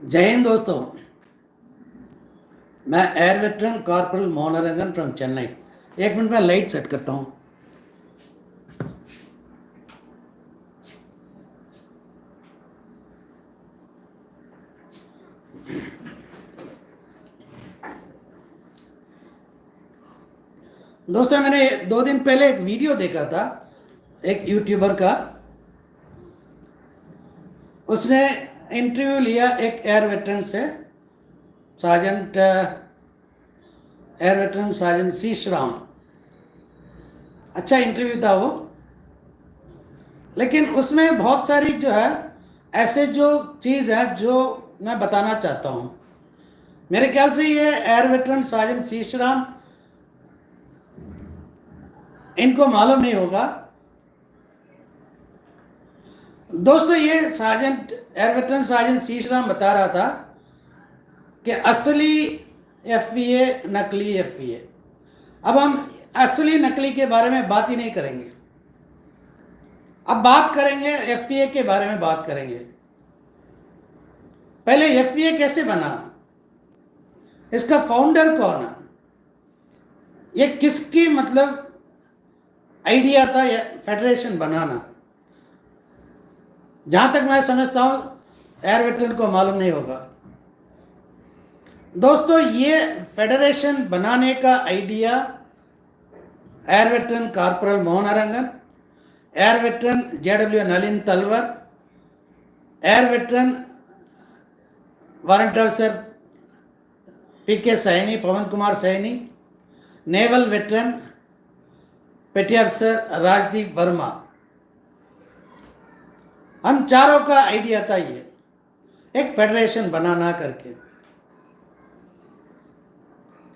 जय हिंद दोस्तों। मैं air veteran corporal Mohanrangan from Chennai. एक मिनट में लाइट सेट करता हूँ। दोस्तों, मैंने 2 दिन पहले एक वीडियो देखा था एक यूट्यूबर का। उसने इंटरव्यू लिया एक एयर वेटरन से, सार्जेंट एयर वेटरन सार्जेंट सी श्राम। अच्छा इंटरव्यू था वो, लेकिन उसमें बहुत सारी जो है ऐसे जो चीज़ है जो मैं बताना चाहता हूँ। मेरे ख्याल से ये एयर वेटरन सार्जेंट सी श्राम इनको मालूम नहीं होगा। दोस्तों, ये सार्जेंट एयर वेटरन सार्जेंट सी श्राम बता रहा था कि असली एफवीए नकली एफवीए। अब हम असली नकली के बारे में बात ही नहीं करेंगे, अब बात करेंगे एफवीए के बारे में बात करेंगे। पहले एफवीए कैसे बना, इसका फाउंडर कौन है, ये किसकी मतलब आइडिया था फेडरेशन बनाना। जहां तक मैं समझता हूं एयर वेटरन को मालूम नहीं होगा। दोस्तों, ये फेडरेशन बनाने का idea air veteran corporal Mohanrangan, air veteran JW Nalin Talwar, air veteran warrant officer PK Saini Pawan Kumar Saini, naval veteran petty अफसर राजदीप वर्मा, हम चारों का आइडिया था ये एक फेडरेशन बनाना करके।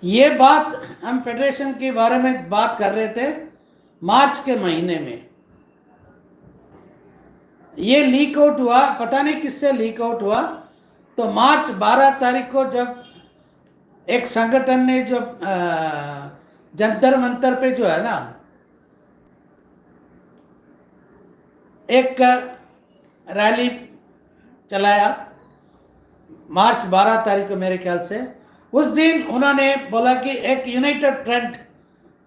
ये बात हम फेडरेशन के बारे में बात कर रहे थे मार्च के महीने में। ये लीक आउट हुआ, पता नहीं किससे लीक आउट हुआ। तो मार्च 12 तारीख को जब एक संगठन ने जो जंतर मंतर पे जो है ना एक रैली चलाया, मार्च 12 तारीख को मेरे ख्याल से, उस दिन उन्होंने बोला कि एक यूनाइटेड फ्रंट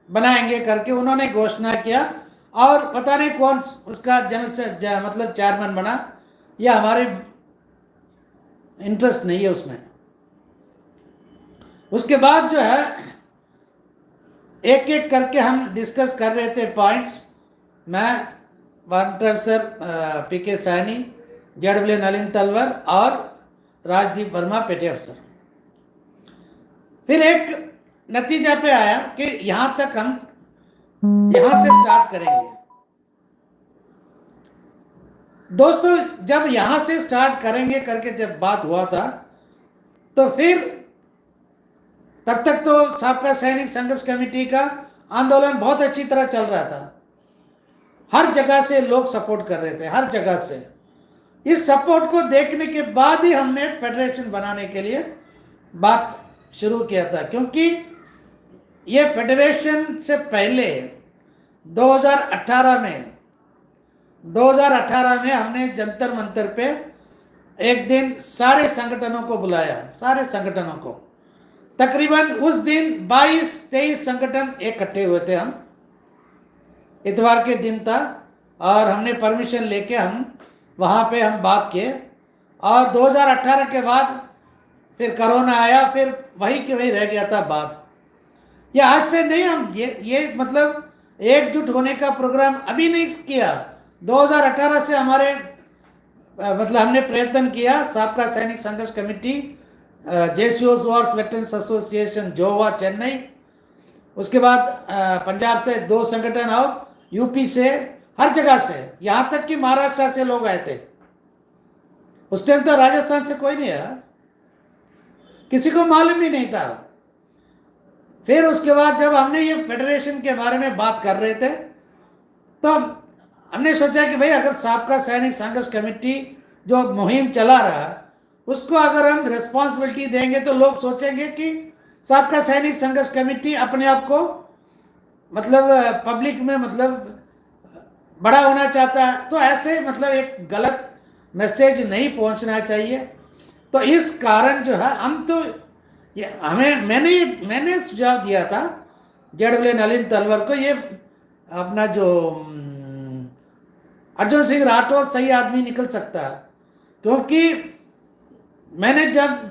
बनाएंगे करके उन्होंने घोषणा किया। और पता नहीं कौन उसका मतलब चेयरमैन बना, या हमारे इंटरेस्ट नहीं है उसमें। उसके बाद जो है एक एक करके हम डिस्कस कर रहे थे पॉइंट्स। मैं वारंट सर पीके सैनी, जेडब्ल्यू नलिन तलवर और राजदीप वर्मा पेटी अफसर। फिर एक नतीजा पे आया कि यहां तक हम यहां से स्टार्ट करेंगे। दोस्तों, जब यहां से स्टार्ट करेंगे करके जब बात हुआ था, तो फिर तब तक तो साबका सैनिक संघर्ष कमेटी का आंदोलन बहुत अच्छी तरह चल रहा था। हर जगह से लोग सपोर्ट कर रहे थे, हर जगह से। इस सपोर्ट को देखने के बाद ही हमने फेडरेशन बनाने के लिए बात शुरू किया था, क्योंकि ये फेडरेशन से पहले 2018 में हमने जंतर मंतर पे एक दिन सारे संगठनों को बुलाया, सारे संगठनों को। तकरीबन उस दिन 22-23 संगठन इकट्ठे हुए थे। हम इतवार के दिन था और हमने परमिशन लेके हम वहाँ पे हम बात किए। और 2018 के बाद फिर कोरोना आया, फिर वही के वही रह गया था बात। ये आज से नहीं, हम ये मतलब एकजुट होने का प्रोग्राम अभी नहीं किया। 2018 से हमारे मतलब हमने प्रयत्न किया। साबका सैनिक संघर्ष कमेटी, जेसीओस वॉर्स वेटरन्स एसोसिएशन जोवा चेन्नई, उसके बाद पंजाब से 2 संगठन और यूपी से, हर जगह से, यहाँ तक कि महाराष्ट्र से लोग आए थे। उस टाइम तो राजस्थान से कोई नहीं आया, किसी को मालूम ही नहीं था। फिर उसके बाद जब हमने ये फेडरेशन के बारे में बात कर रहे थे, तो हमने सोचा कि भाई अगर साबका सैनिक संघर्ष कमेटी जो मुहिम चला रहा है उसको अगर हम रिस्पॉन्सिबिलिटी देंगे तो लोग सोचेंगे कि साबका सैनिक संघर्ष कमेटी अपने आप को मतलब पब्लिक में मतलब बड़ा होना चाहता है। तो ऐसे मतलब एक गलत मैसेज नहीं पहुंचना चाहिए। तो तो इस कारण जो है हम तो ये मैंने सुझाव दिया था जेडब्ल्यू नलिन तलवर को, ये अपना जो अर्जुन सिंह राठौर सही आदमी निकल सकता है, क्योंकि मैंने जब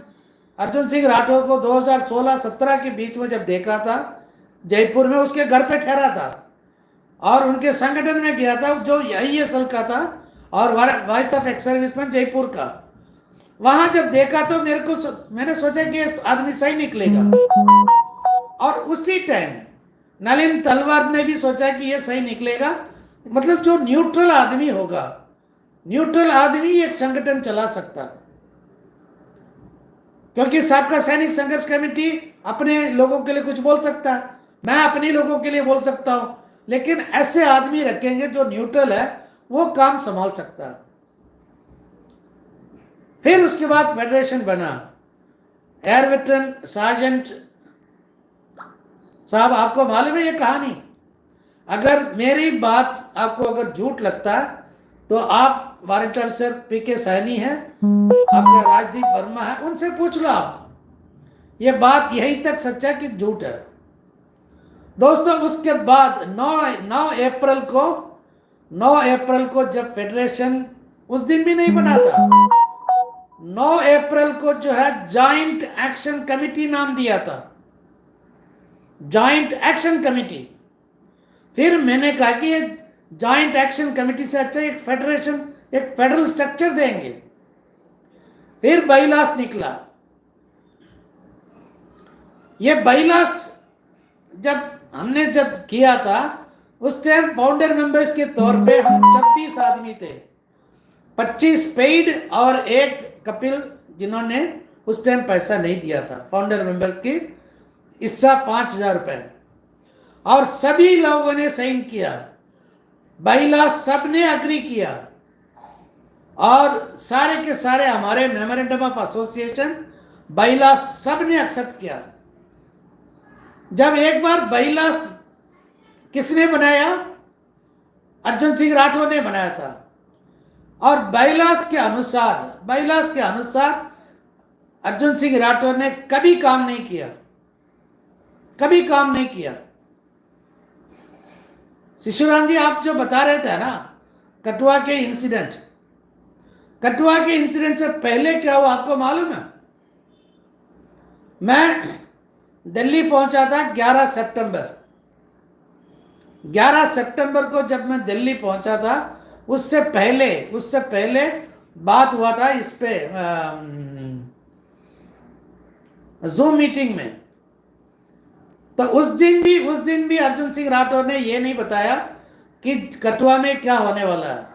अर्जुन सिंह राठौर को 2016-17 के बीच में जब देखा था जयपुर में, उसके घर पे ठहरा था और उनके संगठन में गया था जो ISL का था और voice of ex serviceman Jaipur का। वहां जब देखा तो मैंने सोचा कि इस आदमी सही निकलेगा, और उसी टाइम नलिन तलवार ने भी सोचा कि ये सही निकलेगा, मतलब जो न्यूट्रल आदमी होगा, न्यूट्रल आदमी एक संगठन चला सकता, क्योंकि सबका सैनिक संघर्ष कमेटी अपने लोगों के लिए कुछ बोल सकता है, मैं अपने लोगों के लिए बोल सकता हूं, लेकिन ऐसे आदमी रखेंगे जो न्यूट्रल है, वो काम संभाल सकता है। फिर उसके बाद फेडरेशन बना। एयर वेटरन सार्जेंट साहब, आपको मालूम है ये कहानी? अगर मेरी बात आपको अगर झूठ लगता है तो आप वारंट ऑफिसर PK सैनी है, आपका राजदीप वर्मा है, उनसे पूछ लो आप, ये बात यही तक सच्चा कि झूठ है। दोस्तों, उसके बाद 9 अप्रैल को जब फेडरेशन, उस दिन भी नहीं बना था, 9 अप्रैल को जो है जॉइंट एक्शन कमेटी नाम दिया था, जॉइंट एक्शन कमेटी। फिर मैंने कहा कि ये जॉइंट एक्शन कमेटी से अच्छा एक फेडरेशन, एक फेडरल स्ट्रक्चर देंगे। फिर बाईलास निकला। ये बाईलास जब हमने किया था, उस टाइम फाउंडर मेंबर्स के तौर पे हम 26 आदमी थे, 25 पेड और एक कपिल, जिन्होंने उस टाइम पैसा नहीं दिया था, फाउंडर मेंबर की हिस्सा 5,000 रुपए, और सभी लोगों ने साइन किया, बाईलास सबने अग्री किया, और सारे के सारे हमारे मेमोरेंडम ऑफ एसोसिएशन बाईलास सबने एक्सेप्ट किया। जब एक बार बाईलास किसने बनाया? अर्जुन सिंह राठौर ने बनाया था, और बाईलास के अनुसार अर्जुन सिंह राठौर ने कभी काम नहीं किया। शिशुराम जी, आप जो बता रहे थे ना कठुआ के इंसिडेंट से पहले क्या हुआ आपको मालूम है? मैं दिल्ली पहुंचा था 11 सितंबर को। जब मैं दिल्ली पहुंचा था, उससे पहले बात हुआ था इस पे जूम मीटिंग में। तो उस दिन भी अर्जुन सिंह राठौर ने ये नहीं बताया कि कठुआ में क्या होने वाला है।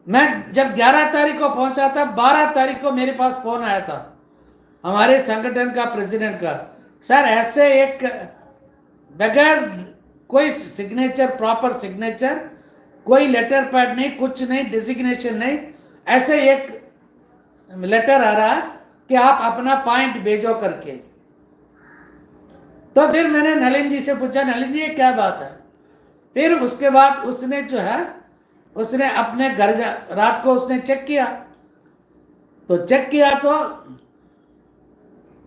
मैं जब 11 तारीख को पहुंचा था, 12 तारीख को मेरे पास फोन आया था हमारे संगठन का प्रेसिडेंट का, सर ऐसे एक बगैर कोई सिग्नेचर, प्रॉपर सिग्नेचर, कोई लेटर पैड नहीं, कुछ नहीं, डिजिग्नेशन नहीं, ऐसे एक लेटर आ रहा है कि आप अपना पॉइंट भेजो करके। तो फिर मैंने नलिन जी से पूछा, नलिन जी ये क्या बात है? फिर उसके बाद उसने अपने घर रात को उसने चेक किया तो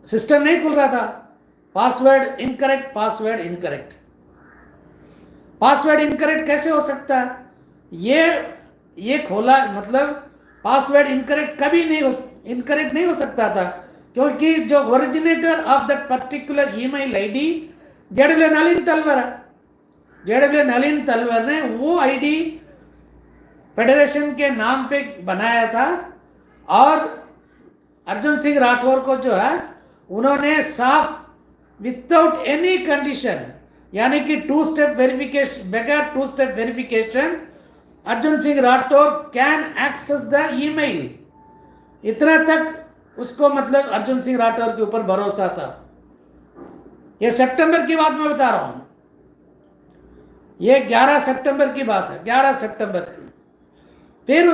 सिस्टम नहीं खुल रहा था, पासवर्ड इनकरेक्ट कैसे हो सकता है? ये खोला, मतलब पासवर्ड इनकरेक्ट कभी इनकरेक्ट नहीं हो सकता था, क्योंकि जो originator of that particular email ID JW Nalin Talwar है। जेडब्ल्यू नलिन तलवर ने वो आईडी फेडरेशन के नाम पे बनाया था, और अर्जुन सिंह राठौर को जो है उन्होंने साफ विदाउट एनी कंडीशन, यानी कि 2 स्टेप वेरिफिकेशन, बगैर 2 step verification Arjun Singh Rathore can access the email, इतना तक उसको मतलब अर्जुन सिंह राठौर के ऊपर भरोसा था। ये सितंबर की बात मैं बता रहा हूं, ये 11 सितंबर की बात है, 11 सितंबर की। फिर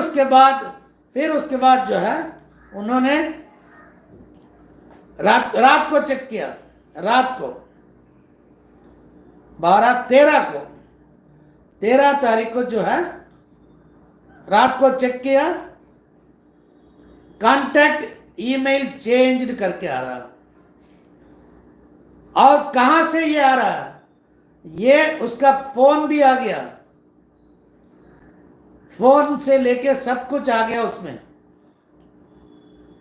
उसके बाद जो है उन्होंने रात को चेक किया, रात को 13 तारीख को जो है रात को चेक किया, कांटेक्ट ईमेल चेंज करके आ रहा। और कहां से ये आ रहा? ये उसका फोन भी आ गया, फोन से लेके सब कुछ आ गया उसमें।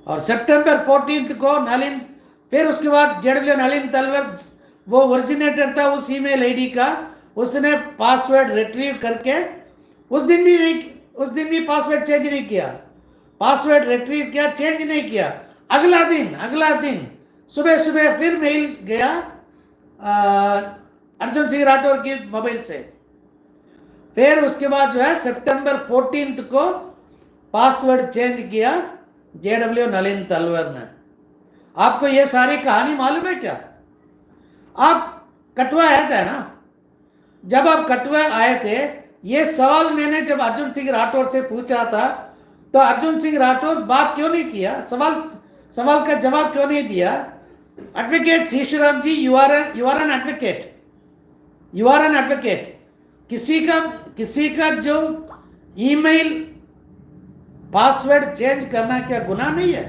और सितंबर 14 को नलिन, फिर उसके बाद जेडब्ल्यू नलिन तलवर, वो ओरिजिनेटर था उस ईमेल आईडी का, उसने पासवर्ड रिट्रीव करके उस दिन भी पासवर्ड चेंज नहीं किया, पासवर्ड रिट्रीव किया, चेंज नहीं किया। अगला दिन सुबह सुबह फिर मेल गया अर्जुन सिंह राठौर की मोबाइल से। फिर उसके बाद जो है सितंबर 14 को पासवर्ड चेंज किया जेडब्ल्यू नलिन तलवर ने। आपको ये सारी कहानी मालूम है क्या? आप कठुआ आए थे ना, जब आप कठुआ आए थे, ये सवाल मैंने जब अर्जुन सिंह राठौर से पूछा था, तो अर्जुन सिंह राठौर बात क्यों नहीं किया, सवाल का जवाब क्यों नहीं दिया? Advocate Shishuram ji, you are an advocate, you are an advocate. किसी का जो ईमेल पासवर्ड चेंज करना क्या गुनाह नहीं है?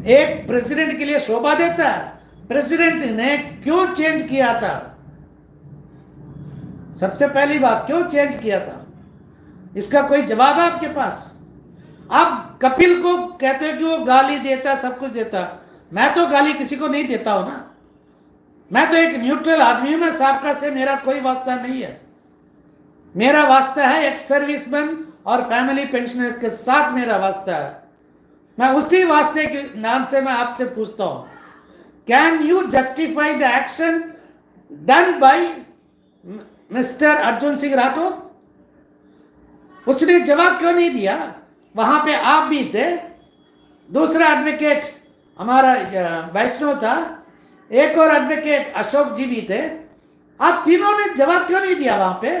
एक प्रेसिडेंट के लिए शोभा देता है? प्रेसिडेंट ने क्यों चेंज किया था? सबसे पहली बात, क्यों चेंज किया था? इसका कोई जवाब है आपके पास? आप कपिल को कहते हो कि वो गाली देता, सब कुछ देता। मैं तो गाली किसी को नहीं देता हूं ना, मैं तो एक न्यूट्रल आदमी हूं, मैं साबका से मेरा कोई वास्ता नहीं है। मेरा वास्ता है एक सर्विसमैन और फैमिली पेंशनर्स के साथ मेरा वास्ता है। मैं उसी वास्ते के नाम से मैं आपसे पूछता हूं, can you justify the action done by mister Arjun Singh Rathore? उसने जवाब क्यों नहीं दिया? वहां पे आप भी थे, दूसरा एडवोकेट हमारा वैष्णव था, एक और एडवोकेट अशोक जी भी थे। आप तीनों ने जवाब क्यों नहीं दिया? वहां पे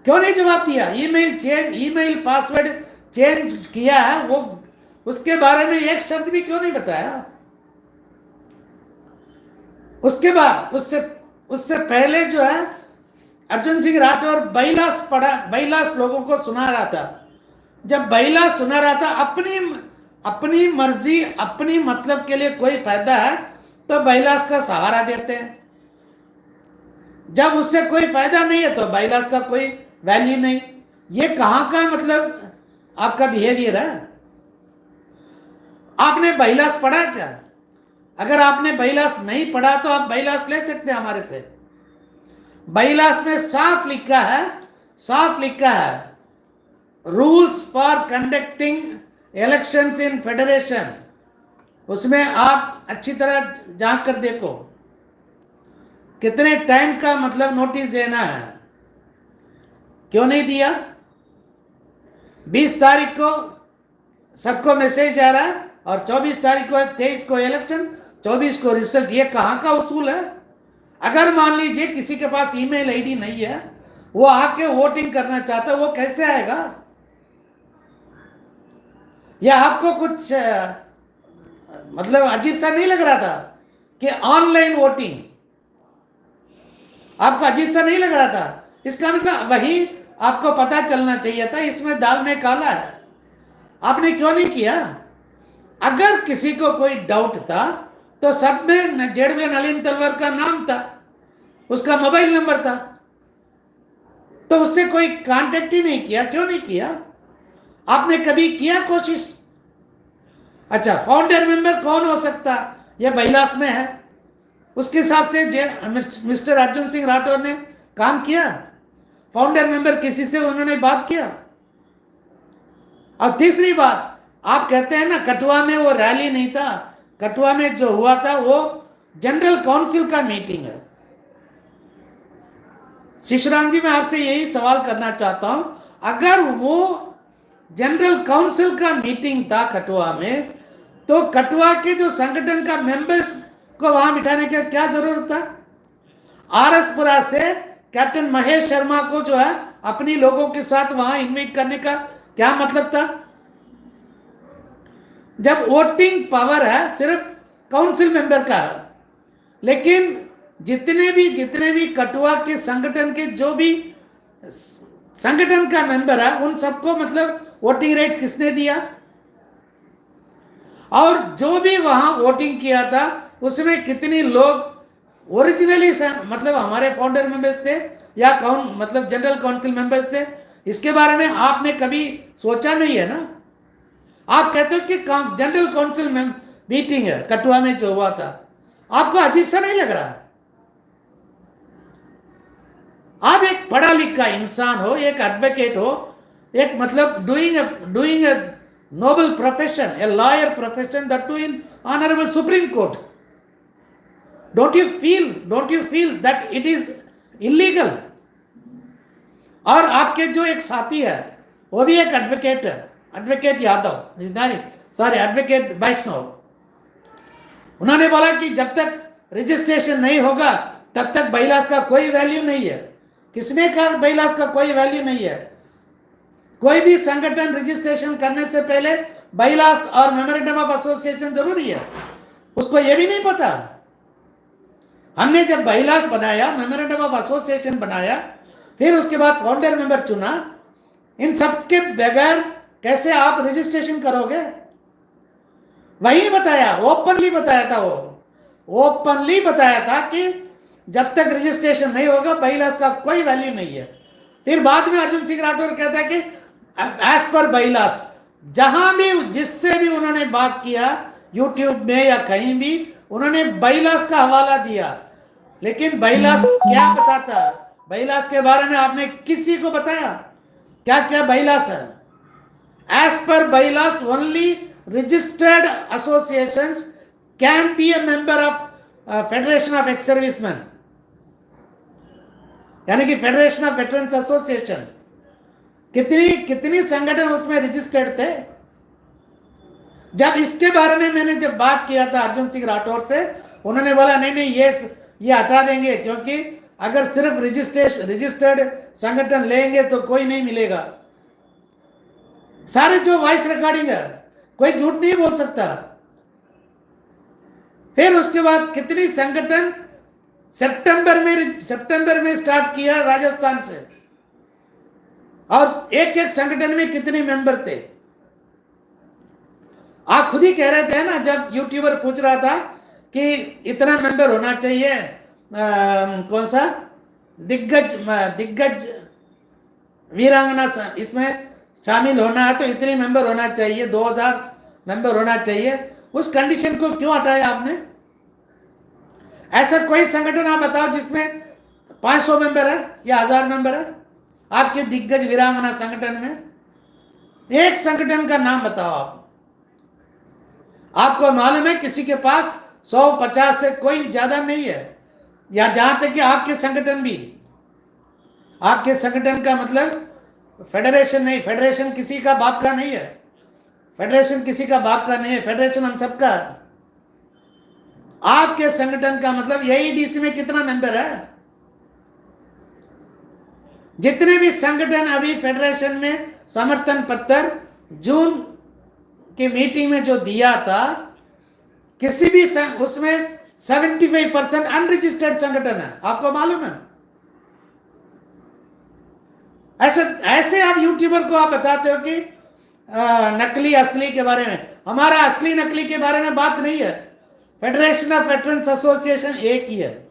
क्यों नहीं जवाब दिया? ईमेल पासवर्ड चेंज किया है, वो उसके बारे में एक शब्द भी क्यों नहीं बताया? उसके बाद उससे पहले जो है अर्जुन सिंह राठौर बैलास लोगों को सुना रहा था। जब बैलास सुना रहा था, अपनी मर्जी, अपनी मतलब के लिए कोई फायदा है तो बैलास का सहारा देते हैं, जब उससे कोई फायदा नहीं है तो बैलास का कोई वैल्यू नहीं। ये कहां का मतलब आपका बिहेवियर है? आपने बैलास पढ़ा क्या? अगर आपने बैलास नहीं पढ़ा तो आप बैलास ले सकते हैं हमारे से। बैलास में साफ लिखा है rules for conducting elections in federation. उसमें आप अच्छी तरह जांच कर देखो कितने टाइम का मतलब नोटिस देना है। क्यों नहीं दिया? 20 तारीख को सबको मैसेज आ रहा है और 24 तारीख को 23 को इलेक्शन, 24 को रिजल्ट। ये कहां का उसूल है? अगर मान लीजिए किसी के पास ईमेल आईडी नहीं है, वो आके वोटिंग करना चाहता है, वो कैसे आएगा? या आपको कुछ मतलब अजीब सा नहीं लग रहा था कि ऑनलाइन वोटिंग? आपको अजीब सा नहीं लग रहा था? इसका मतलब वही आपको पता चलना चाहिए था, इसमें दाल में काला है। आपने क्यों नहीं किया? अगर किसी को कोई डाउट था तो सब में जेडब्ल्यू नलिन तलवर का नाम था, उसका मोबाइल नंबर था, तो उससे कोई कांटेक्ट ही नहीं किया। क्यों नहीं किया? आपने कभी किया कोशिश? अच्छा, फाउंडर मेंबर कौन हो सकता? यह बैलास में है, उसके हिसाब से मिस्टर अर्जुन सिंह राठौर ने काम किया। फाउंडर मेंबर किसी से उन्होंने बात किया। और तीसरी बात, आप कहते हैं ना कठुआ में वो रैली नहीं था, कठुआ में जो हुआ था वो जनरल काउंसिल का मीटिंग है। शिशुराम जी, मैं आपसे यही सवाल करना चाहता हूं, अगर वो जनरल काउंसिल का मीटिंग था कठुआ में, तो कठुआ के जो संगठन का मेंबर्स को वहां बिठाने की क्या जरूरत था? आरएसपुरा से कैप्टन महेश शर्मा को जो है अपनी लोगों के साथ वहां इन्वाइट करने का क्या मतलब था? जब वोटिंग पावर है सिर्फ काउंसिल मेंबर का है, लेकिन जितने भी कठुआ के संगठन के जो भी संगठन का मेंबर है, उन सबको मतलब वोटिंग राइट्स किसने दिया? और जो भी वहां वोटिंग किया था उसमें कितने लोग ओरिजिनली मतलब हमारे फाउंडर मेंबर्स थे या कौन मतलब जनरल काउंसिल मेंबर्स थे, इसके बारे में आपने कभी सोचा नहीं है ना। आप कहते हो कि जनरल काउंसिल में मीटिंग है कठुआ में जो हुआ था, आपको अजीब सा नहीं लग रहा? आप एक पढ़ा लिखा इंसान हो, एक एडवोकेट हो, एक मतलब doing a noble profession, a lawyer profession, that too in honorable Supreme Court. Don't you feel that it is illegal? और आपके जो एक साथी है वो भी एक एडवोकेट है, एडवोकेट यादव, एडवोकेट वैष्णव, उन्होंने बोला कि जब तक रजिस्ट्रेशन नहीं होगा तब तक बाइलास का कोई वैल्यू नहीं है। किसने कहा बाइलास का कोई वैल्यू नहीं है? कोई भी संगठन रजिस्ट्रेशन करने से पहले बाइलास और मेमोरेंडम ऑफ एसोसिएशन जरूरी है। उसको यह भी नहीं पता। हमने जब बाइलास बनाया, मेमोरेंडम ऑफ एसोसिएशन बनाया, फिर उसके बाद फाउंडर मेंबर चुना, इन सब के बगैर कैसे आप रजिस्ट्रेशन करोगे? वही बताया, ओपनली बताया था, वो ओपनली बताया था कि जब तक रजिस्ट्रेशन नहीं होगा बाइलास का कोई वैल्यू नहीं है। फिर बाद में अर्जुन सिंह राठौर कहता है कि एज पर बाइलास, जहां भी जिससे भी उन्होंने बात किया यूट्यूब में या कहीं भी, उन्होंने बाइलास का हवाला दिया, लेकिन बाइलास क्या बताता? बाइलास के बारे में आपने किसी को बताया? क्या क्या बाइलास है? As per bylaws only registered associations can be a member of federation of ex serviceman, यानी कि फेडरेशन ऑफ वेटरन्स एसोसिएशन। कितनी संगठन उसमें रजिस्टर्ड थे? जब इसके बारे में मैंने जब बात किया था अर्जुन सिंह राठौर से, उन्होंने बोला नहीं ये हटा देंगे, क्योंकि अगर सिर्फ रजिस्टर्ड संगठन लेंगे तो कोई नहीं मिलेगा। सारे जो वॉइस रिकॉर्डिंग है, कोई झूठ नहीं बोल सकता। फिर उसके बाद कितनी संगठन सितंबर में स्टार्ट किया राजस्थान से, और एक एक संगठन में कितने मेंबर थे? आप खुद ही कह रहे थे ना, जब यूट्यूबर पूछ रहा था कि इतना मेंबर होना चाहिए, कौन सा दिग्गज वीरांगना इसमें शामिल होना है तो इतने मेंबर होना चाहिए, 2000 मेंबर होना चाहिए। उस कंडीशन को क्यों हटाया आपने? ऐसा कोई संगठन आप बताओ जिसमें 500 मेंबर है या 1000 मेंबर है आपके दिग्गज वीरांगना संगठन में। एक संगठन का नाम बताओ आप। आपको मालूम है किसी के पास 150 से कोई ज्यादा नहीं है, या जहां तक कि आपके संगठन भी, आपके संगठन का मतलब फेडरेशन नहीं, फेडरेशन किसी का बाप का नहीं है, फेडरेशन किसी का बाप का नहीं है, फेडरेशन हम सबका है। आपके संगठन का मतलब एईडीसी में कितना मेंबर है? जितने भी संगठन अभी फेडरेशन में समर्थन पत्र जून की मीटिंग में जो दिया था, किसी भी उसमें 75% अनरजिस्टर्ड संगठन है, आपको मालूम है? ऐसे आप यूट्यूबर को आप बताते हो कि नकली असली के बारे में। हमारा असली नकली के बारे में बात नहीं है। फेडरेशन ऑफ वेटरन्स एसोसिएशन एक ही है,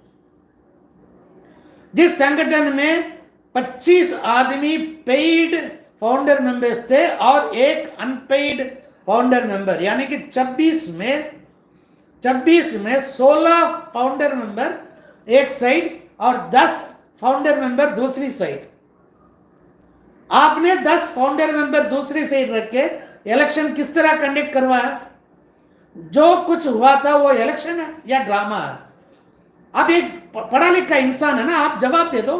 जिस संगठन में 25 आदमी पेड फाउंडर मेंबर्स थे और एक अनपेड फाउंडर मेंबर, यानी कि 26 में 16 फाउंडर मेंबर एक साइड और 10 फाउंडर मेंबर दूसरी साइड। आपने 10 फाउंडर मेंबर दूसरी साइड रख के इलेक्शन किस तरह कंडक्ट करवाया? जो कुछ हुआ था वो इलेक्शन है या ड्रामा है? आप एक पढ़ा लिखा इंसान है ना, आप जवाब दे दो।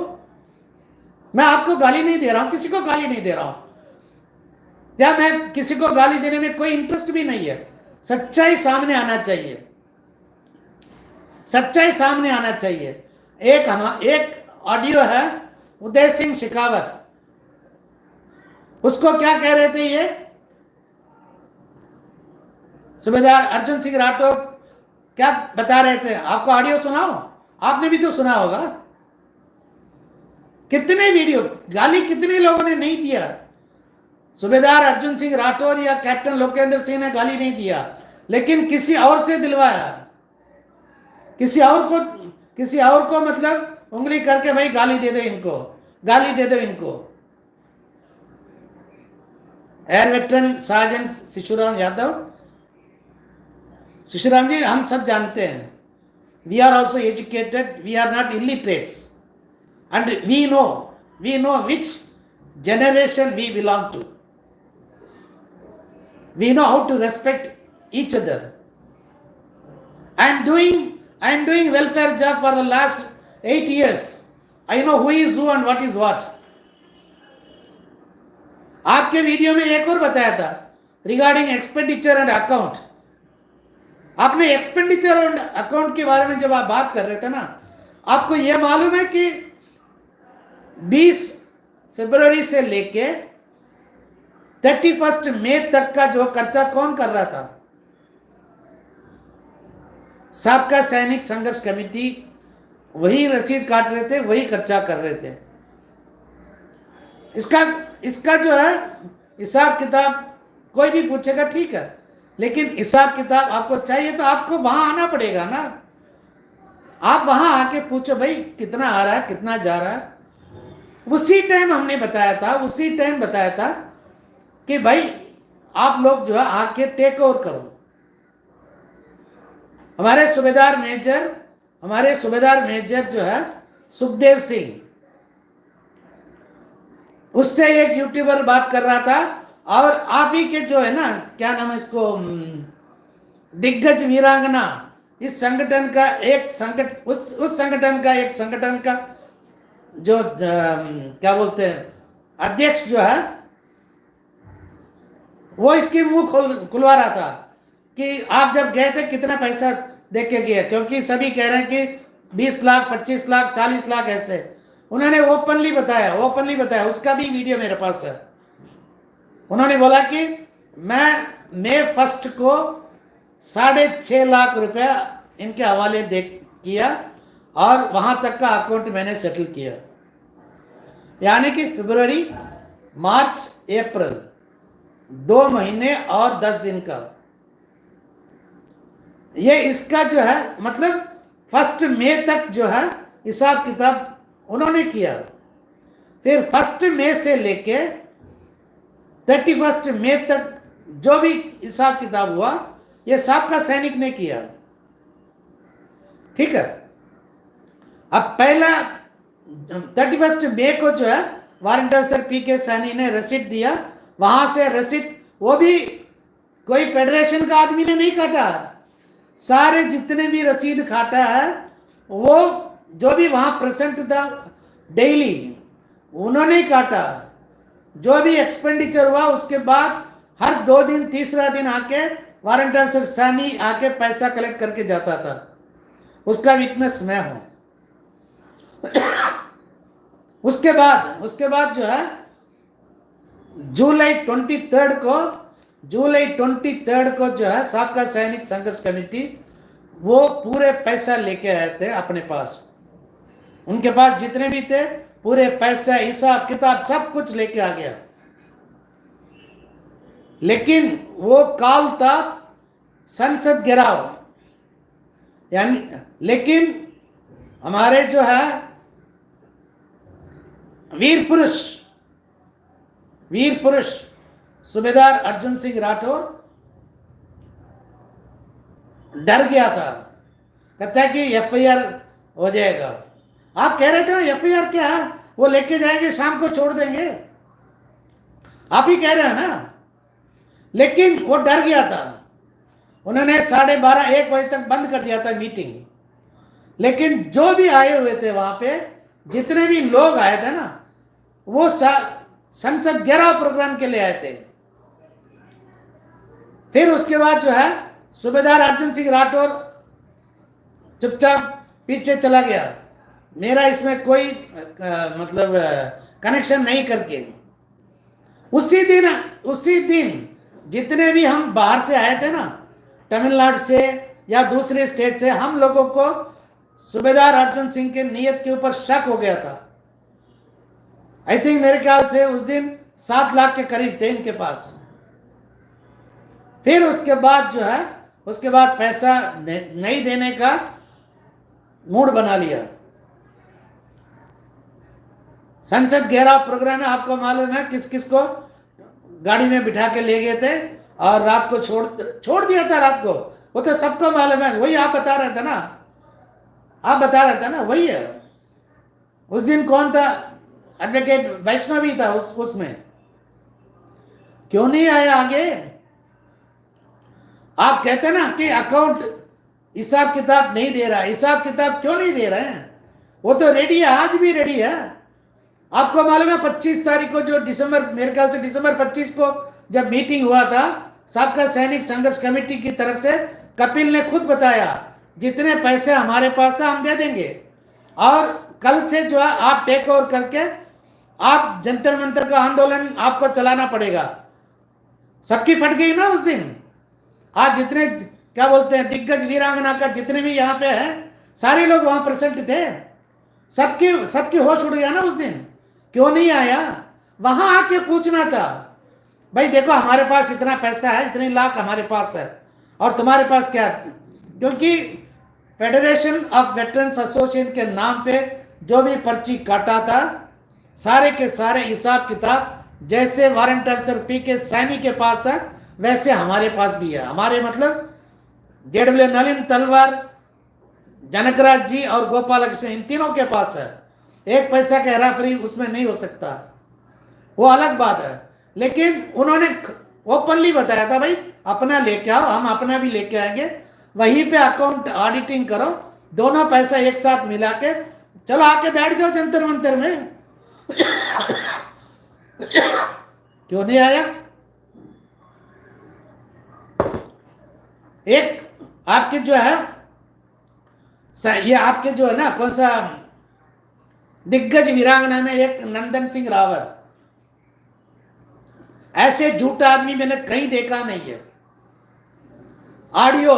मैं आपको गाली नहीं दे रहा हूं, किसी को गाली नहीं दे रहा हूं, या मैं किसी को गाली देने में कोई इंटरेस्ट भी नहीं है। सच्चाई सामने आना चाहिए, सच्चाई सामने आना चाहिए। एक ऑडियो है उदय सिंह शेखावत, उसको क्या कह रहे थे ये सूबेदार अर्जुन सिंह राठौर, क्या बता रहे थे? आपको ऑडियो सुनाओ, आपने भी तो सुना होगा। कितने वीडियो, गाली कितने लोगों ने नहीं दिया। सूबेदार अर्जुन सिंह राठौर या कैप्टन लोकेंद्र सिंह ने गाली नहीं दिया, लेकिन किसी और से दिलवाया, किसी और को मतलब उंगली करके भाई गाली दे दो इनको, गाली दे दो इनको। Air veteran sergeant Shishuram Yadav, Shishuram ji हम सब जानते हैं, we are also educated, we are not illiterates, and we know which generation we belong to. We know how to respect each other. I am doing welfare job for the last 8 years. I know who is who and what is what. आपके video में एक और बताया था regarding expenditure and account. आपने expenditure and account के बारे में जब आप बात कर रहे थे ना, आपको यह मालूम है कि 20 फरवरी से लेके 31 मई तक का जो खर्चा कौन कर रहा था? साबका सैनिक संघर्ष कमेटी वही रसीद काट रहे थे, वही खर्चा कर रहे थे। इसका जो है हिसाब किताब कोई भी पूछेगा, ठीक है, लेकिन हिसाब किताब आपको चाहिए तो आपको वहां आना पड़ेगा ना। आप वहां आके पूछो भाई कितना आ रहा है, कितना जा रहा है। उसी टाइम हमने बताया था कि भाई आप लोग जो है आके टेक ओवर करो। हमारे सूबेदार मेजर जो है सुखदेव सिंह, उससे एक यूट्यूबर बात कर रहा था, और आप ही के जो है ना, क्या नाम है इसको, दिग्गज वीरांगना, इस संगठन का एक संगठन का जो क्या बोलते हैं अध्यक्ष जो है, वो इसकी मुंह खुलवा रहा था कि आप जब गए थे कितना पैसा दे के गए, क्योंकि सभी कह रहे हैं कि 20 लाख 25 लाख 40 लाख ऐसे। उन्होंने ओपनली बताया, उसका भी वीडियो मेरे पास है। उन्होंने बोला कि मैं मई 1 को 6.5 लाख रुपया इनके हवाले किया और वहां तक का अकाउंट मैंने सेटल किया, यानी कि फरवरी, मार्च, अप्रैल 2 महीने और 10 दिन का। ये इसका जो है मतलब 1 मई तक जो है हिसाब किताब उन्होंने किया। फिर 1 मई से लेके 31 मई तक जो भी हिसाब किताब हुआ, ये साबका सैनिक ने किया, ठीक है। अब पहला 31 मई को जो है वारंट ऑफिसर पीके सैनी ने रसीद दिया। वहां से रसीद, वो भी कोई फेडरेशन का आदमी ने नहीं काटा, सारे जितने भी रसीद काटा है वो जो भी वहां प्रेजेंट था डेली, उन्होंने काटा। जो भी एक्सपेंडिचर हुआ उसके बाद हर 2 दिन, तीसरा दिन आके वारंट ऑफिसर सैनी आके पैसा कलेक्ट करके जाता था। उसका विटनेस मैं हूं। उसके बाद जो है जुलाई 23 को जो है साबका सैनिक संघर्ष कमेटी वो पूरे पैसा लेके आए थे अपने पास। उनके पास जितने भी थे पूरे पैसा, हिसाब किताब सब कुछ लेके आ गया। लेकिन वो काल था संसद घेराव, यानी, लेकिन हमारे जो है वीर पुरुष सूबेदार अर्जुन सिंह राठौर डर गया था, कहता है कि एफआईआर हो जाएगा। आप कह रहे थे ना एफआईआर क्या है, वो लेके जाएंगे शाम को छोड़ देंगे, आप ही कह रहे हैं ना। लेकिन वो डर गया था, उन्होंने 12:30 1 बजे तक बंद कर दिया था मीटिंग। लेकिन जो भी आए हुए थे वहां पे, जितने भी लोग आए थे ना, वो संसद घेराव प्रोग्राम के लिए आए थे। फिर उसके बाद जो है सूबेदार अर्जुन सिंह राठौर चुपचाप पीछे चला गया, मेरा इसमें कोई मतलब कनेक्शन नहीं करके। उसी दिन जितने भी हम बाहर से आए थे ना, तमिलनाडु से या दूसरे स्टेट से, हम लोगों को सूबेदार अर्जुन सिंह के नीयत के ऊपर शक हो गया था। आई थिंक मेरे ख्याल से उस दिन 7 लाख के करीब थे इनके पास। फिर उसके बाद जो है, उसके बाद पैसा नहीं देने का मूड बना लिया। संसद घेराव प्रोग्राम में आपको मालूम है किस किस को गाड़ी में बिठा के ले गए थे और रात को छोड़ दिया था रात को। वो तो सबको मालूम है, वही आप बता रहे थे ना, आप बता रहे थे ना, वही है। उस दिन कौन था? एडवोकेट वैष्णवी था उसमें। क्यों नहीं आया आगे? आप कहते ना कि अकाउंट हिसाब किताब नहीं दे रहा, हिसाब किताब क्यों नहीं दे रहे हैं? वो तो रेडी है, आज भी रेडी है। आपको मालूम है 25 तारीख को जो दिसंबर, मेरे ख्याल से दिसंबर 25 को जब मीटिंग हुआ था सबका सैनिक संघर्ष कमेटी की तरफ से, कपिल ने खुद बताया जितने पैसे हमारे पास है हम दे देंगे, और कल से जो है आप टेक ओवर करके आप जंतर मंतर का आंदोलन आपको चलाना पड़ेगा। सबकी फट गई ना उस दिन। आज जितने क्या बोलते हैं दिग्गज वीरांगना का जितने भी यहाँ पे हैं सारे लोग वहां प्रेजेंट थे। सबकी होश उड़ गया ना उस दिन। क्यों नहीं आया? वहां आके पूछना था, भाई देखो हमारे पास इतना पैसा है, इतने लाख हमारे पास है, और तुम्हारे पास क्या? क्योंकि फेडरेशन ऑफ वेटरन्स एसोसिएशन के नाम पे जो भी पर्ची काटा था सारे के सारे हिसाब किताब जैसे वारंट अफसर पी के सैनी के पास है वैसे हमारे पास भी है। हमारे मतलब जेडब्ल्यू नलिन तलवार, जनकराज जी और गोपाल कृष्ण, इन तीनों के पास है। एक पैसा का हेराफेरी उसमें नहीं हो सकता, वो अलग बात है। लेकिन उन्होंने ओपनली बताया था भाई अपना लेके आओ, हम अपना भी लेके आएंगे, वहीं पे अकाउंट ऑडिटिंग करो, दोनों पैसा एक साथ मिला के चलो आके बैठ जाओ जंतर मंतर में। क्यों नहीं आया? एक आपके जो है ये आपके जो है ना कौन सा दिग्गज वीरांगना में एक नंदन सिंह रावत, ऐसे झूठा आदमी मैंने कहीं देखा नहीं है। ऑडियो,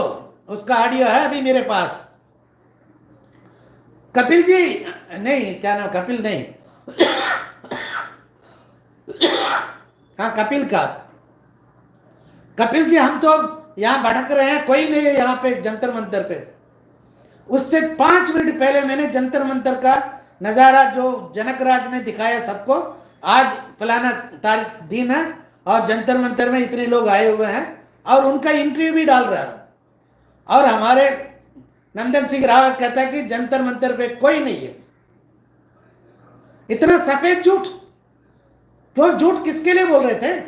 उसका ऑडियो है अभी मेरे पास। कपिल जी नहीं, क्या नाम, कपिल नहीं, हाँ कपिल का। कपिल जी हम तो यहां भटक रहे हैं, कोई नहीं है यहाँ पे जंतर मंतर पे। उससे 5 मिनट पहले मैंने जंतर मंतर का नजारा जो जनकराज ने दिखाया सबको, आज फलाना तारीख दिन है और जंतर मंतर में इतने लोग आए हुए हैं, और उनका इंटरव्यू भी डाल रहा है। और हमारे नंदन सिंह रावत कहता है कि जंतर मंतर पे कोई नहीं है। इतना सफेद झूठ क्यों? झूठ किसके लिए बोल रहे थे?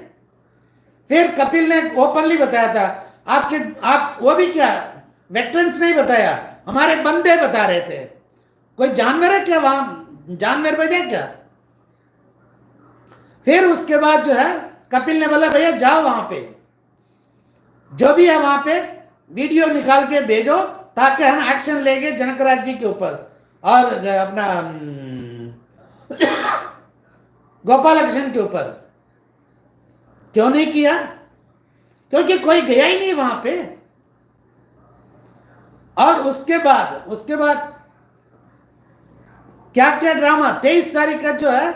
फिर कपिल ने ओपनली बताया था आप वो भी क्या वेटरन्स नहीं बताया, हमारे बंदे बता रहे थे। कोई जानवर है क्या वहां? जानवर भेजे क्या? फिर उसके बाद जो है कपिल ने बोला भैया जाओ वहां पे जो भी है वहां पे वीडियो निकाल के भेजो ताकि हम एक्शन लेंगे जनकराज जी के ऊपर और अपना गोपाल कृष्ण के ऊपर। क्यों नहीं किया? क्योंकि कोई गया ही नहीं वहां पे। और उसके बाद क्या क्या ड्रामा, 23 तारीख का जो है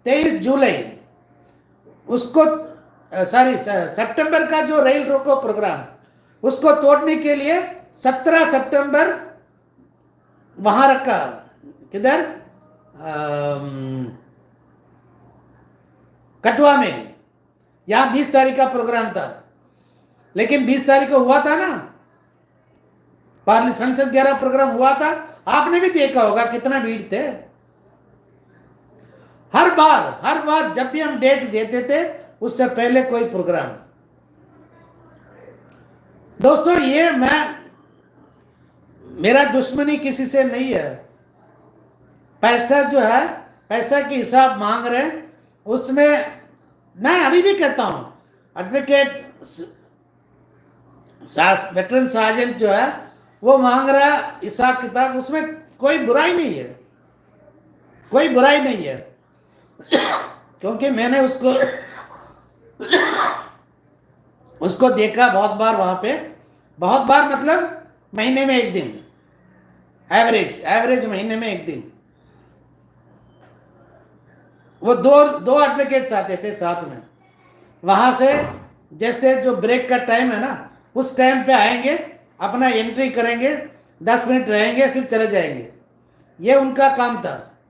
23 जुलाई उसको सॉरी सितंबर का जो रेल रोको प्रोग्राम उसको तोड़ने के लिए 17 सितंबर वहां रखा। किधर? कटवा में। यहां 20 तारीख का प्रोग्राम था, लेकिन 20 तारीख को हुआ था ना पार्लियामेंट संसद 11 प्रोग्राम हुआ था, आपने भी देखा होगा कितना भीड़ थे। हर बार जब भी हम डेट देते थे उससे पहले कोई प्रोग्राम। दोस्तों ये मेरा दुश्मनी किसी से नहीं है। पैसा जो है पैसा की हिसाब मांग रहे हैं, उसमें मैं अभी भी कहता हूं एडवोकेट वेटरन सार्जेंट जो है वो मांग रहा है हिसाब किताब, उसमें कोई बुराई नहीं है, कोई बुराई नहीं है। क्योंकि मैंने उसको देखा बहुत बार वहां पे, बहुत बार मतलब महीने में एक दिन, एवरेज महीने में एक दिन। वो दो दो एडवोकेट्स आते थे साथ में, वहां से जैसे जो ब्रेक का टाइम है ना, उस टाइम पे आएंगे, अपना एंट्री करेंगे, 10 मिनट रहेंगे, फिर चले जाएंगे। ये उनका काम था।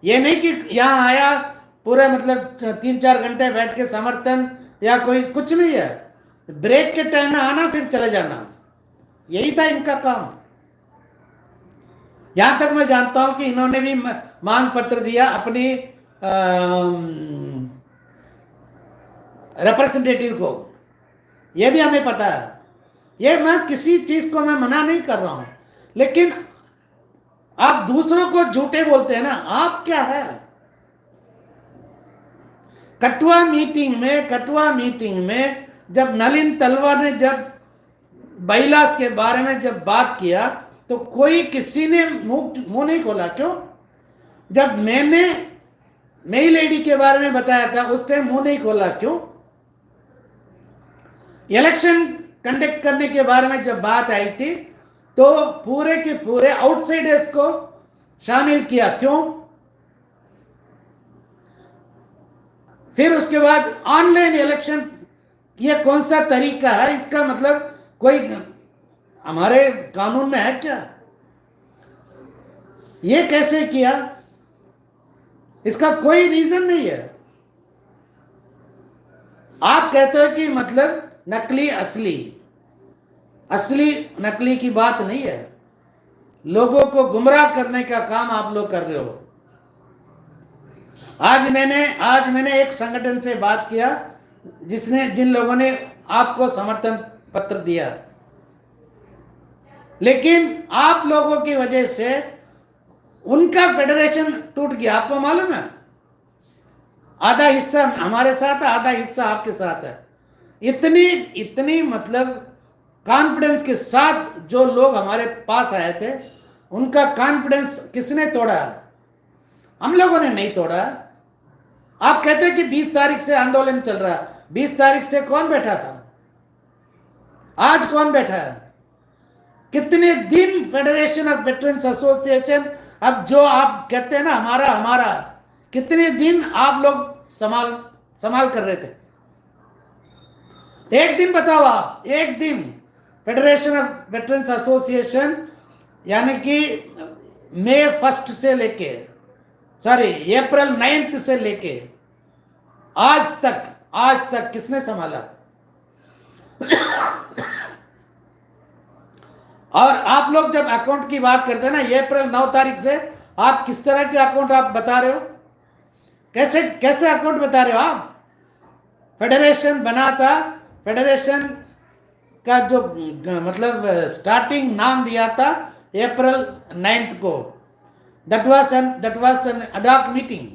ये नहीं कि यहाँ आया पूरे मतलब 3-4 घंटे बैठ के समर्थन या कोई कुछ नहीं है, ब्रेक के टाइम में आना फिर चले जाना, यही था इनका काम। यहां तक मैं जानता हूं कि इन्होंने भी मांग पत्र दिया अपनी रिप्रेजेंटेटिव को, यह भी हमें पता है। ये मैं किसी चीज को मैं मना नहीं कर रहा हूं, लेकिन आप दूसरों को झूठे बोलते हैं ना, आप क्या है। कठुआ मीटिंग में जब नलिन तलवार ने जब बाइलास के बारे में जब बात किया तो कोई किसी ने मुंह नहीं खोला। क्यों? जब मैंने मेल आईडी के बारे में बताया था उस टाइम मुंह नहीं खोला। क्यों? इलेक्शन कंडक्ट करने के बारे में जब बात आई थी तो पूरे के पूरे आउटसाइडर्स को शामिल किया। क्यों? फिर उसके बाद ऑनलाइन इलेक्शन, ये कौन सा तरीका है? इसका मतलब कोई हमारे कानून में है क्या? ये कैसे किया? इसका कोई रीजन नहीं है। आप कहते हो कि मतलब नकली असली नकली की बात नहीं है। लोगों को गुमराह करने का काम आप लोग कर रहे हो। आज मैंने एक संगठन से बात किया जिन लोगों ने आपको समर्थन पत्र दिया, लेकिन आप लोगों की वजह से उनका फेडरेशन टूट गया। आपको मालूम है, आधा हिस्सा हमारे साथ है, आधा हिस्सा आपके साथ है। इतनी मतलब कॉन्फिडेंस के साथ जो लोग हमारे पास आए थे, उनका कॉन्फिडेंस किसने तोड़ा? हम लोगों ने नहीं तोड़ा। आप कहते हैं कि 20 तारीख से आंदोलन चल रहा है। 20 तारीख से कौन बैठा था? आज कौन बैठा है? कितने दिन फेडरेशन ऑफ वेटरन्स एसोसिएशन, अब जो आप कहते हैं ना हमारा, कितने दिन आप लोग संभाल कर रहे थे? एक दिन बताओ आप, एक दिन फेडरेशन ऑफ वेटरन्स एसोसिएशन, यानी कि मई 1 से लेके अप्रैल 9 से लेके आज तक किसने संभाला? और आप लोग जब अकाउंट की बात करते हैं ना, ये अप्रैल 9 तारीख से आप किस तरह के अकाउंट आप बता रहे हो? कैसे अकाउंट बता रहे हो आप? फेडरेशन बना था, फेडरेशन का जो मतलब स्टार्टिंग नाम दिया था अप्रैल 9 को, that was an ad hoc meeting.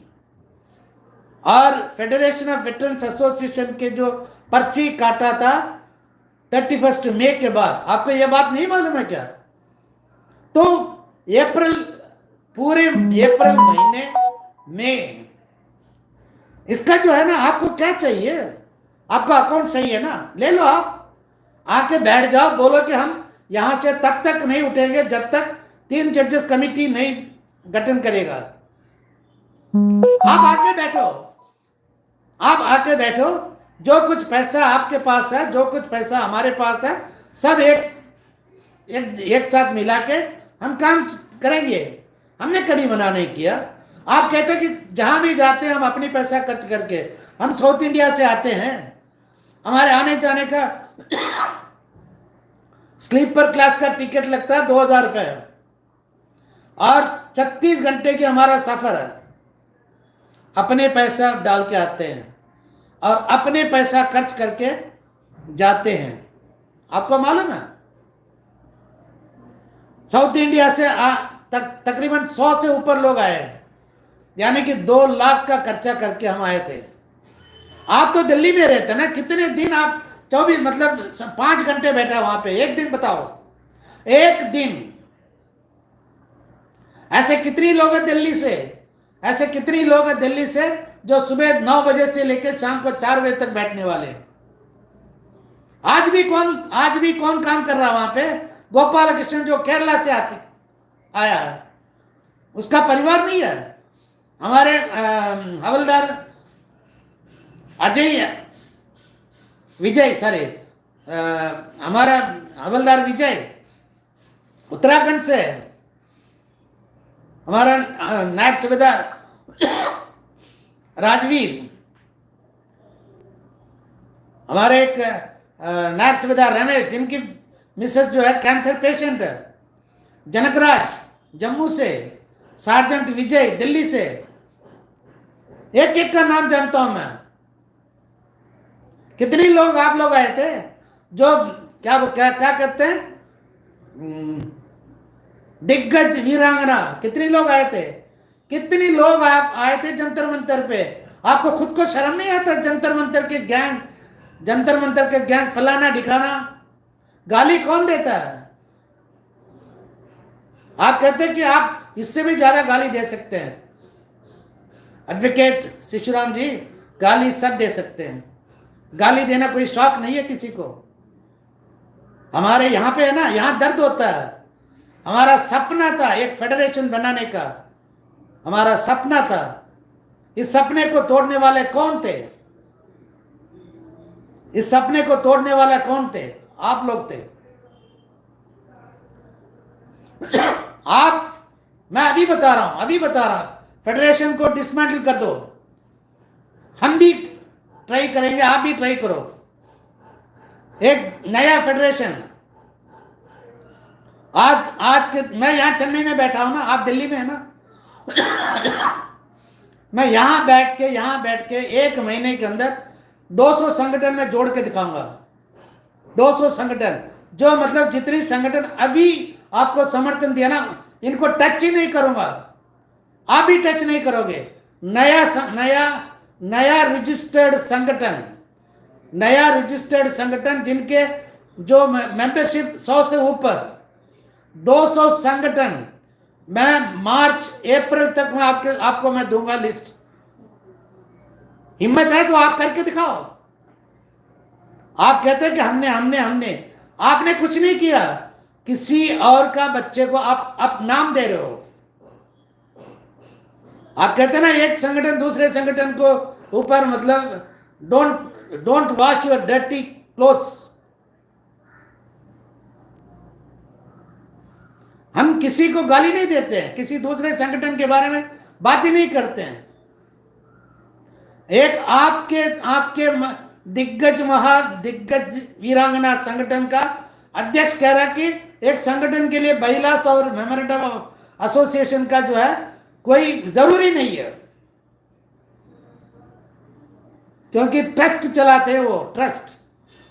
और फेडरेशन ऑफ वेटरन्स एसोसिएशन के जो पर्ची काटा था 31 मई के बाद, आपको यह बात नहीं मालूम है क्या? तो पूरे अप्रैल महीने में इसका जो है ना, आपको क्या चाहिए? आपका अकाउंट सही है ना, ले लो, आप आके बैठ जाओ, बोलो कि हम यहां से तब तक नहीं उठेंगे जब तक 3 जजेस कमिटी नहीं गठन करेगा। आप आके बैठो, जो कुछ पैसा आपके पास है, जो कुछ पैसा हमारे पास है, सब एक साथ मिला के हम काम करेंगे। हमने कभी मना नहीं किया। आप कहते हैं कि जहां भी जाते हैं हम अपनी पैसा खर्च करके, हम साउथ इंडिया से आते हैं, हमारे आने जाने का स्लीपर क्लास का टिकट लगता है 2000 रुपये और 36 घंटे की हमारा सफर है। अपने पैसा डाल के आते हैं और अपने पैसा खर्च करके जाते हैं। आपको मालूम है, साउथ इंडिया से तकरीबन 100 से ऊपर लोग आए, यानी कि 2 लाख का खर्चा करके हम आए थे। आप तो दिल्ली में रहते ना, कितने दिन आप 24 मतलब 5 घंटे बैठा वहां पे? एक दिन बताओ, एक दिन। ऐसे कितनी लोग हैं दिल्ली से जो सुबह 9 बजे से लेकर शाम को 4 बजे तक बैठने वाले? आज भी कौन काम कर रहा है वहां पे? गोपाल कृष्ण जो केरला से आया है, उसका परिवार नहीं है। हमारे हवलदार अजय विजय सॉरी हमारा हवलदार विजय उत्तराखंड से है। हमारा नायब सूबेदार राजवीर, हमारे एक नायब सूबेदार रमेश जिनकी मिसेस जो है कैंसर पेशेंट है, जनकराज जम्मू से, सार्जेंट विजय दिल्ली से, एक एक का नाम जानता हूं मैं। कितने लोग आप लोग आए थे जो क्या क्या क्या कहते हैं दिग्गज वीरांगना, कितने लोग आए थे, कितने लोग आप आए थे जंतर मंतर पे। आपको खुद को शर्म नहीं आता जंतर मंतर के गैंग, जंतर मंतर के गैंग फलाना दिखाना? गाली कौन देता है? आप कहते हैं कि आप इससे भी ज्यादा गाली दे सकते हैं। एडवोकेट शिशुराम जी गाली सब दे सकते हैं, गाली देना कोई शौक नहीं है किसी को। हमारे यहां पे है ना, यहां दर्द होता है। हमारा सपना था एक फेडरेशन बनाने का, हमारा सपना था। इस सपने को तोड़ने वाले कौन थे? इस सपने को तोड़ने वाले कौन थे? आप लोग थे। आप, मैं अभी बता रहा हूं, फेडरेशन को डिसमेंटल कर दो। हम भी ट्राई करेंगे, आप भी ट्राई करो। एक नया फेडरेशन आज के, मैं यहां चेन्नई में बैठा हूं ना, आप दिल्ली में है ना। मैं यहां बैठ के 1 महीने के अंदर 200 संगठन में जोड़ के दिखाऊंगा। 200 संगठन, जो मतलब जितनी संगठन अभी आपको समर्थन दिया ना, इनको टच ही नहीं करूंगा। आप भी टच नहीं करोगे। नया रजिस्टर्ड संगठन जिनके जो मेंबरशिप 100 से ऊपर, 200 संगठन मैं मार्च अप्रैल तक मैं आपको मैं दूंगा लिस्ट। हिम्मत है तो आप करके दिखाओ। आप कहते हैं कि हमने आपने कुछ नहीं किया। किसी और का बच्चे को आप नाम दे रहे हो। आप कहते हैं ना एक संगठन दूसरे संगठन को ऊपर मतलब don't wash your dirty clothes. हम किसी को गाली नहीं देते हैं, किसी दूसरे संगठन के बारे में बात ही नहीं करते हैं। एक आपके दिग्गज वीरांगना संगठन का अध्यक्ष कह रहा कि एक संगठन के लिए बहिलास और मेमोरेंडम ऑफ एसोसिएशन का जो है कोई जरूरी नहीं है, क्योंकि ट्रस्ट चलाते हैं वो। ट्रस्ट,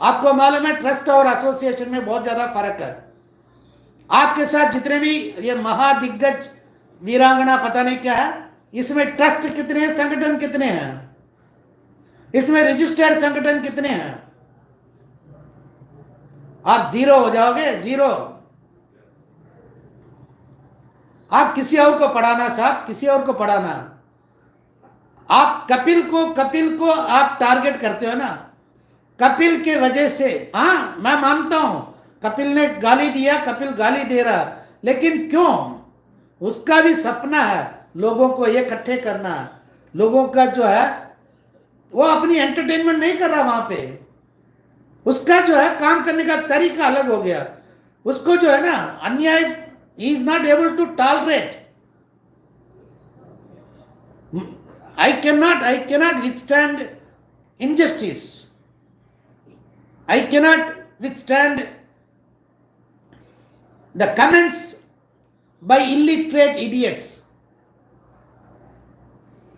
आपको मालूम है ट्रस्ट और एसोसिएशन में बहुत ज्यादा फर्क है। आपके साथ जितने भी ये महादिग्गज वीरांगना पता नहीं क्या है, इसमें ट्रस्ट कितने हैं, संगठन कितने हैं, इसमें रजिस्टर्ड संगठन कितने हैं? आप जीरो हो जाओगे, जीरो। आप किसी और को पढ़ाना साहब, किसी और को पढ़ाना। आप कपिल को आप टारगेट करते हो ना, कपिल के वजह से। हाँ मैं मानता हूं कपिल ने गाली दिया, कपिल गाली दे रहा, लेकिन क्यों? उसका भी सपना है लोगों को ये इकट्ठे करना। लोगों का जो है वो अपनी एंटरटेनमेंट नहीं कर रहा वहां पे, उसका जो है काम करने का तरीका अलग हो गया। उसको जो है ना अन्याय, he is not able to tolerate. I cannot withstand injustice. I cannot withstand the comments by illiterate idiots.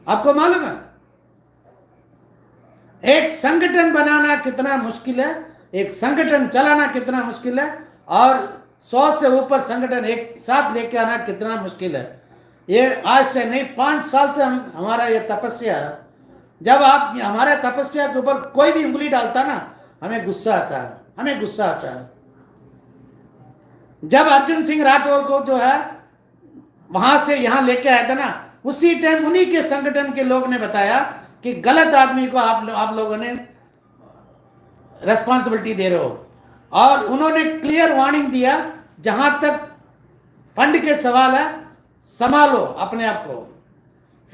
आपको मालूम है एक संगठन बनाना कितना मुश्किल है, एक संगठन चलाना कितना मुश्किल है, और 100 से ऊपर संगठन एक साथ लेके आना कितना मुश्किल है। ये आज से नहीं, 5 साल से हमारा ये तपस्या है। जब आप हमारे तपस्या के ऊपर कोई भी उंगली डालता ना, हमें गुस्सा आता है, हमें गुस्सा आता है। जब अर्जुन सिंह राठौर को जो है वहां से यहां लेके आया था ना, उसी टाइम उन्हीं के संगठन के लोग ने बताया कि गलत आदमी को आप लोगों ने रेस्पॉन्सिबिलिटी दे रहे हो, और उन्होंने क्लियर वार्निंग दिया जहां तक फंड के सवाल है संभालो अपने आप को।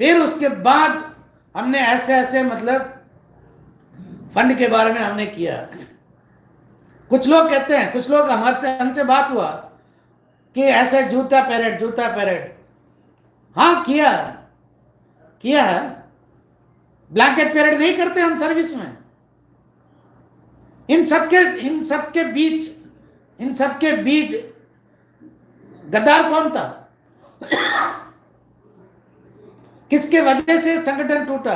फिर उसके बाद हमने ऐसे ऐसे मतलब फंड के बारे में हमने किया। कुछ लोग कहते हैं, कुछ लोग हमसे बात हुआ कि ऐसे जूता परेड। हाँ किया है, ब्लैंकेट परेड नहीं करते हम सर्विस में। इन सबके बीच गद्दार कौन था? किसके वजह से संगठन टूटा?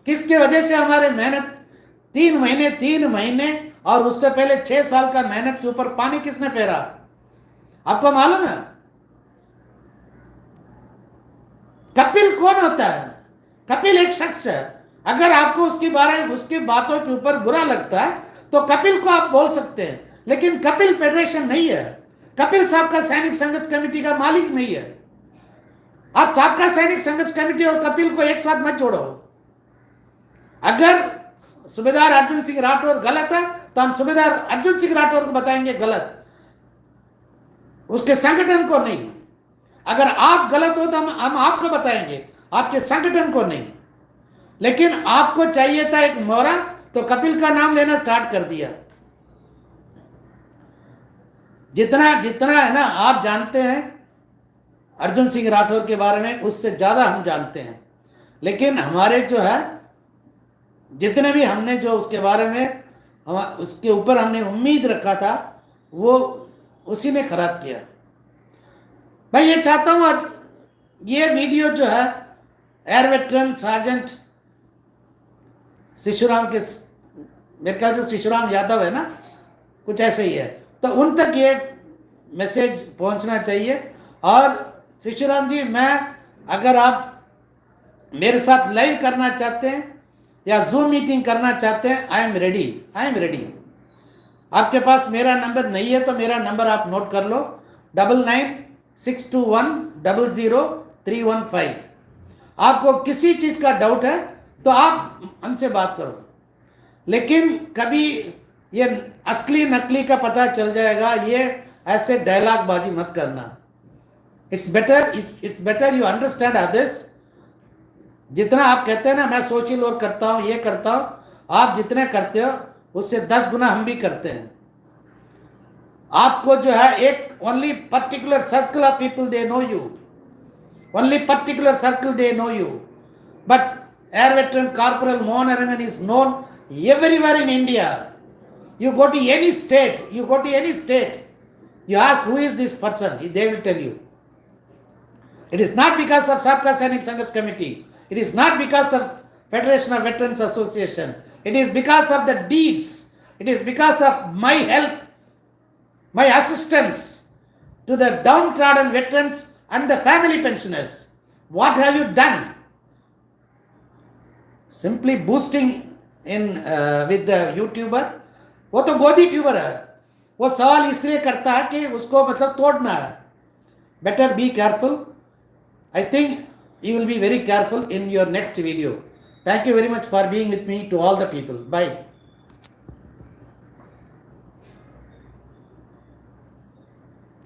किसके वजह से हमारे मेहनत 3 महीने और उससे पहले 6 साल का मेहनत के ऊपर पानी किसने फेरा? आपको मालूम है? कपिल कौन होता है? कपिल एक शख्स है। अगर आपको उसकी बातों के ऊपर बुरा लगता है तो कपिल को आप बोल सकते हैं, लेकिन कपिल फेडरेशन नहीं है। कपिल साबका सैनिक संघर्ष कमेटी का मालिक नहीं है। आप साबका सैनिक संघर्ष कमेटी और कपिल को एक साथ मत जोड़ो। अगर सूबेदार अर्जुन सिंह राठौर गलत है तो हम सूबेदार अर्जुन सिंह राठौर को बताएंगे गलत, उसके संगठन को नहीं। अगर आप गलत हो तो हम आपको बताएंगे, आपके संगठन को नहीं। लेकिन आपको चाहिए था एक मोहरा, तो कपिल का नाम लेना स्टार्ट कर दिया। जितना है ना आप जानते हैं अर्जुन सिंह राठौर के बारे में, उससे ज्यादा हम जानते हैं। लेकिन हमारे जो है जितने भी हमने जो उसके बारे में उसके ऊपर हमने उम्मीद रखा था, वो उसी ने खराब किया। मैं ये चाहता हूं, और ये वीडियो जो है एयर वेटरन सार्जेंट शिशुराम के, मेरे ख्याल से शिशुराम यादव है ना, कुछ ऐसे ही है, तो उन तक ये मैसेज पहुंचना चाहिए। और शिशुराम जी, अगर आप मेरे साथ लाइव करना चाहते हैं या जूम मीटिंग करना चाहते हैं, आई एम रेडी। आपके पास मेरा नंबर नहीं है तो मेरा नंबर आप नोट कर लो, 9962100315। आपको किसी चीज का डाउट है तो आप हमसे बात करो। लेकिन कभी ये असली नकली का पता चल जाएगा, ये ऐसे डायलॉग बाजी मत करना। It's better you understand others. जितना आप कहते हैं ना मैं सोशल वर्क करता हूं, ये करता हूं, आप जितने करते हो उससे 10 गुना हम भी करते हैं। आपको जो है एक only particular circle of people they know you, only particular circle they know you, but air veteran corporal Mohan Arangan is known everywhere in India. You go to any state, you ask who is this person, they will tell you. It is not because of Sabka Sainik Sangharsh Committee, it is not because of Federation of Veterans Association, it is because of the deeds, it is because of my help, my assistance to the downtrodden veterans and the family pensioners. What have you done? Simply boosting in with the YouTuber, वो तो गोदी tuber है, वो सवाल इसलिए करता है कि उसको मतलब तोड़ना है। Better be careful. I think you will be very careful in your next video. Thank you very much for being with me, to all the people. Bye.